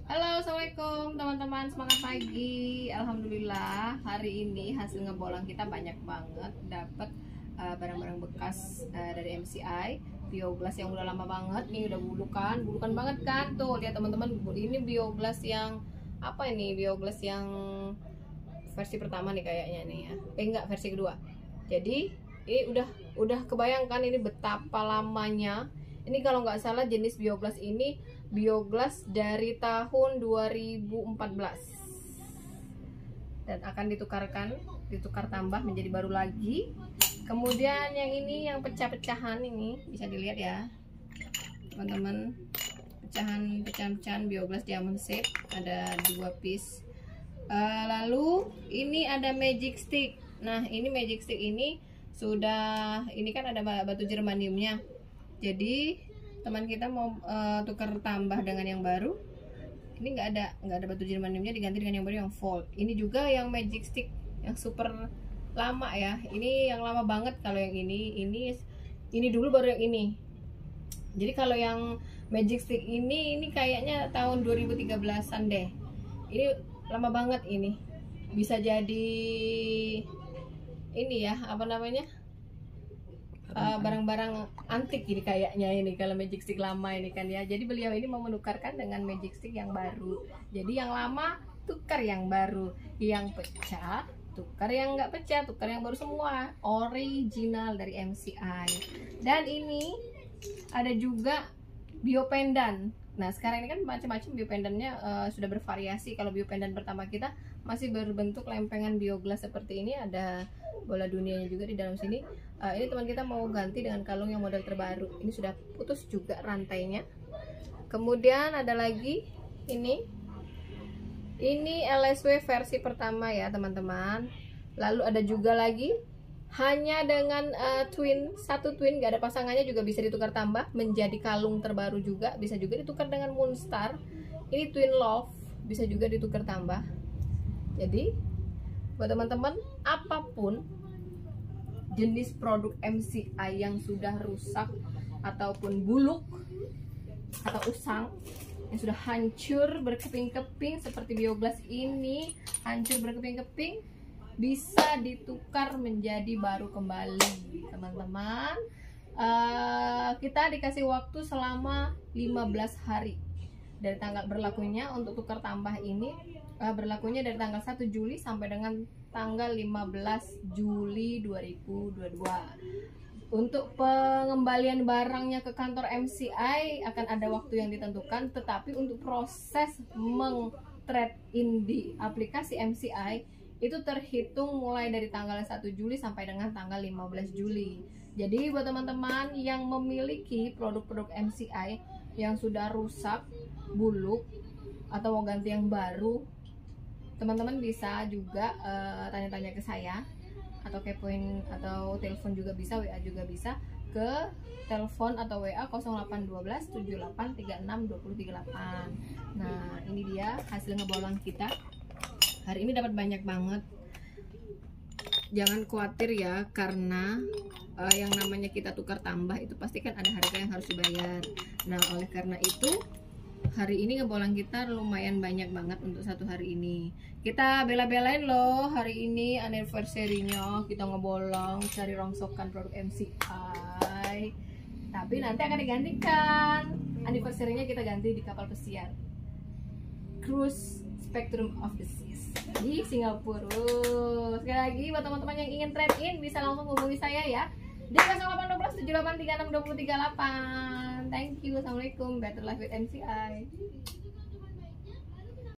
Halo, assalamualaikum teman-teman, semangat pagi. Alhamdulillah hari ini hasil ngebolang kita banyak banget. Dapat barang-barang bekas dari MCI, bioglass yang udah lama banget nih, udah bulukan banget kan. Tuh lihat teman-teman, ini bioglass yang apa ini? Bioglass yang versi pertama nih kayaknya nih ya. Enggak, versi kedua. Jadi ini udah kebayangkan ini betapa lamanya. Ini kalau nggak salah jenis bioglass ini bioglass dari tahun 2014 dan akan ditukar tambah menjadi baru lagi. Kemudian yang ini yang pecah-pecahan ini bisa dilihat ya teman-teman, pecahan bioglass diamond shape, ada 2 piece. Lalu ini ada magic stick. Nah ini magic stick ini sudah, ini kan ada batu germaniumnya, jadi teman kita mau tukar tambah dengan yang baru. Ini nggak ada batu germaniumnya, diganti dengan yang baru yang fold. Ini juga yang magic stick yang super lama ya, ini yang lama banget. Kalau yang ini dulu baru yang ini. Jadi kalau yang magic stick ini kayaknya tahun 2013an deh. Ini lama banget, ini bisa jadi ini ya, apa namanya, barang-barang antik ini kayaknya ini kalau magic stick lama ini kan ya. Jadi beliau ini mau menukarkan dengan magic stick yang baru. Jadi yang lama tukar yang baru, yang pecah tukar yang nggak pecah, tukar yang baru semua, original dari MCI. Dan ini ada juga biopendan. Nah sekarang ini kan macam-macam biopendannya, sudah bervariasi. Kalau biopendan pertama kita masih berbentuk lempengan bioglass seperti ini, ada bola dunianya juga di dalam sini. Ini teman kita mau ganti dengan kalung yang model terbaru. Ini sudah putus juga rantainya. Kemudian ada lagi ini LSW versi pertama ya teman-teman. Lalu ada juga lagi hanya dengan satu twin, gak ada pasangannya, juga bisa ditukar tambah menjadi kalung terbaru juga. Bisa juga ditukar dengan Moonstar. Ini twin love, bisa juga ditukar tambah. Jadi buat teman-teman, apapun jenis produk MCI yang sudah rusak ataupun buluk atau usang, yang sudah hancur berkeping-keping seperti bioglass ini, hancur berkeping-keping, bisa ditukar menjadi baru kembali teman-teman. Kita dikasih waktu selama 15 hari dari tanggal berlakunya untuk tukar tambah ini. Berlakunya dari tanggal 1 Juli sampai dengan tanggal 15 Juli 2022. Untuk pengembalian barangnya ke kantor MCI akan ada waktu yang ditentukan, tetapi untuk proses meng-trade in di aplikasi MCI itu terhitung mulai dari tanggal 1 Juli sampai dengan tanggal 15 Juli. Jadi buat teman-teman yang memiliki produk-produk MCI yang sudah rusak, buluk, atau mau ganti yang baru, teman-teman bisa juga tanya-tanya ke saya, atau kepoin, atau telepon juga bisa, WA juga bisa ke telepon atau WA 0812 7836 238. Nah ini dia hasil ngebolang kita hari ini, dapat banyak banget. Jangan khawatir ya, karena yang namanya kita tukar tambah itu pasti kan ada harga yang harus dibayar. Nah oleh karena itu hari ini ngebolang kita lumayan banyak banget untuk satu hari ini. Kita bela-belain loh hari ini anniversary-nya, kita ngebolang cari rongsokan produk MCI. Tapi nanti akan digantikan, anniversary-nya kita ganti di kapal pesiar Cruise Spectrum of the Seas di Singapura. Sekali lagi buat teman-teman yang ingin trade in bisa langsung hubungi saya ya di 0812 7836 238. Thank you. Assalamualaikum. Better life with MCI.